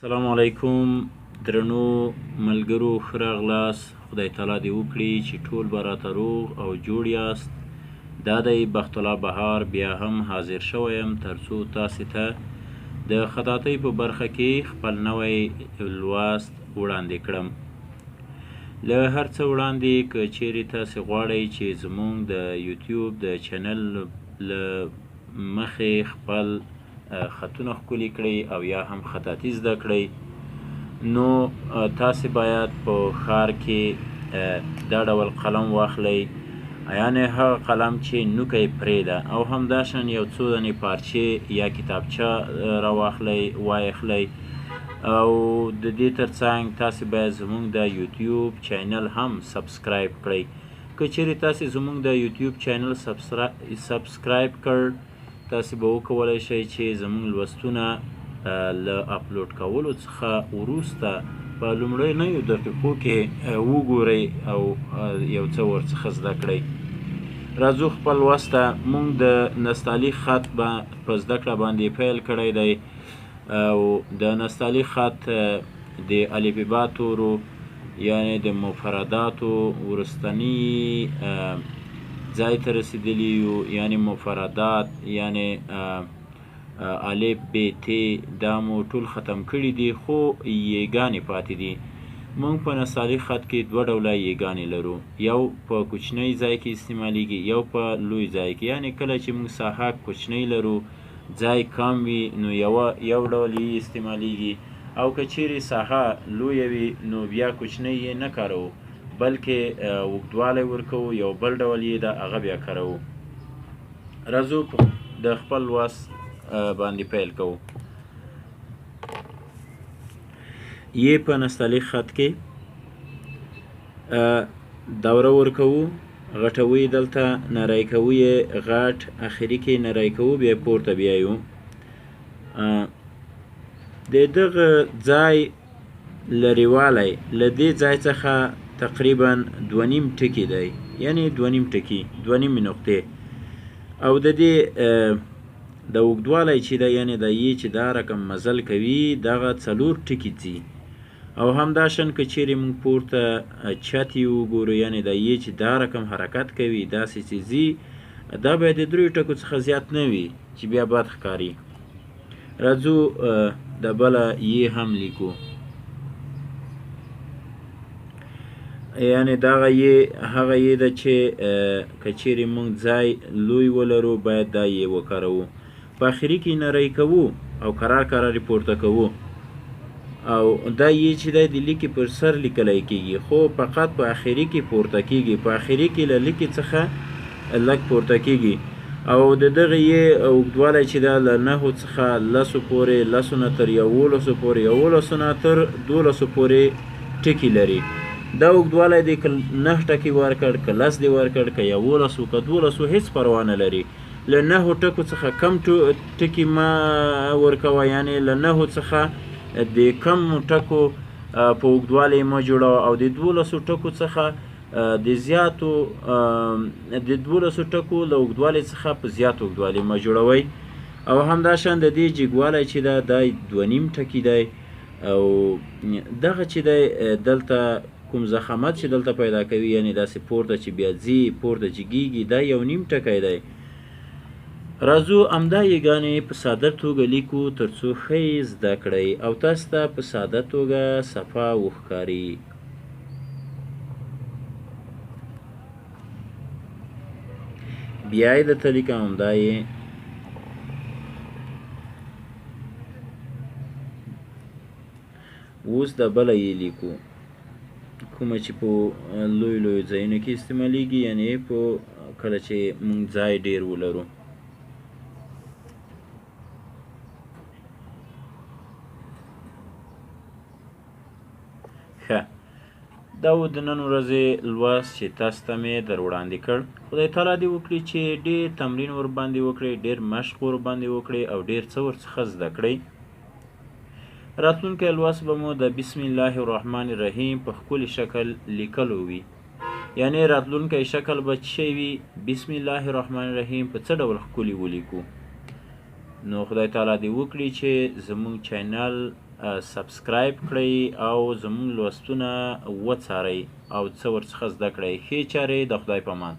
السلام علیکم درنو ملګرو، ښه راغلاست. خدای تعالی دې وکړي چې ټول به راته روغ او جوړ یاست. دا دی بخت الله بهار بیا هم حاضر شوی یم تر څو تاسې ته د خطاطۍ په برخه کې خپل نوی لوست وړاندې کړم. له هر څه وړاندې که چیرې تاسې غواړئ چې زموږ د یوټیوب د چینل له مخې خپل خطونه ښکلي کړئ او یا هم خطاطي زده کړئ، نو تاسې باید په ښار کې دا ډول قلم واخلئ، یعنې هغه قلم چې نوکه یې پرېږده، او همداشان یو څو دانې پارچې یا کتابچه راواخلئ، وایخلئ، او د دې ترڅنګ تاسې باید زموږ د یوټیوب چینل هم سبسکرایب کړئ. که چیرې تاسې زموږ د یوټیوب چینل سبسکرایب کړ، تاسې به وکولی شئ چې زموږ لوستونه له اپلوډ کولو څخه وروسته په لومړنیو دقیقو کې وګورئ او یو څه ورڅخه زده کړئ. راځو خپل لوست ته. موږ د نستعلیق خط په زده کړه باندې پیل کړی دی، او د نستعلیق خط د الفبا تورو یعنې د مفرداتو وروستني ځای ته رسیدلي یو، یعنې مفردات، یعنې الف ب ت دا مو ټول ختم کړي دي، خو یګانې پاتې دي. موږ په نستعلیق خط کې دوه ډوله یګانې لرو، یو په کوچنی ځای کې استعمالیږي، یو په لوی ځای کې. یعنې کله چې موږ ساحه کوچنی لرو، ځای کم وي، نو یو ډول یې استعمالیږي، او که چیرې ساحه لویه وي نو بیا کوچنی یې نه کاروو، بلکې اوږدوالی ورکوو، یو بل ډول یې د هغه بیا کاروو. راځو د خپل لوست باندې پیل کوو. یې په نستعلیق خط کې دوره ورکوو، غټوو یې دلته، نری کوو یې غټ، اخري کې نری کوو، بیا پورته بیایو. د دغه ځای لرېوالی له دې ځای څخه تقریبا 2.5 ټکي دی، یعنې 2.5 ټکي، 2.5 نقطې، او د دې د اوږدوالی چې دی، یعنې د یې چې دا رقم مزل کوي، دغه 4 ټکي ځي. او همداشان که چیرې موږ پورته چت یې وګورو، یعنې د یې چې دا رقم حرکت کوي، داسې چې ځي، دا باید د 3 ټکو څخه زیات نه وي چې بیا بد ښکاري. راځو د بله یې هم لیکو، یعنې دغه یې هغه یې ده چې که چیرې موږ ځای لوی ولرو باید دا یې وکاروو. په اخري کې نری کوو او قرار یې پورته کوو، او دا یې چې دی د لیکې پر سر لیکلی کېږي، خو فقط په اخري کې پورته کېږي، په اخري کې له لیکې څخه لږ پورته کېږي. او د دغه یې اوږدوالی چې ده له 9 څخه 10 پورې، 10 نه تر 11 پورې، 11 نه تر 12 پورې ټکي لري. دا اوږدوالی دی که 9 ټکي ورکړ، که 10 دی ورکړ، که 11 که 12، هېڅ پروا نه لري. له 9 ټکو څخه کم ټکي مه ورکوه، یعنې له 9 څخه د کم ټکو په اوږدوالي مه جوړوه، او د 12 ټکو څخه د زیاتو د 12 ټکو له اوږدوالي څخه په زیات اوږدوالي مه جوړوئ. او همداشان د دې جګوالی چې ده دا 2.5 ټکي دی، او دغه چې دی دلته کوم ضخامت چې دلته پیدا کوي، یعنې داسې پورته چې بیا ځي، پورته جګیږي، دا 1.5 ټکی دی. راځو همدا یګانې په ساده توګه لیکو تر څو ښه یې زده کړئ او تاسو ته په ساده توګه صفا وښکاري. بیا یې درته لیکم، همدا یې اوس د بله یې لیکو، کومه چې په لویو ځایونو کې استعمالیږي، یعنې په کله چې موږ ځای ډېر ولرو. ښه، دا و د نن ورځې لوست چې تاسو ته مې در وړاندې کړ. خدای تعالی دې وکړي چې ډېر تمرین ورباندې وکړئ، ډېر مشق ورباندې وکړئ، او ډېر څه ورڅخه زده کړئ. راتلونکی لوست به مو د بسم الله الرحمن الرحیم په ښکلي شکل لیکلو وي، یعنې راتلونکی شکل به څه وي، بسم الله الرحمن الرحیم په څه ډول ښکلي ولیکو. نو خدای تعالی دې وکړي چې زموږ چینل سبسکرایب کړئ او زموږ لوستونه وڅارئ او څه ورڅخه زده کړئ. ښې چارې د خدای په امان.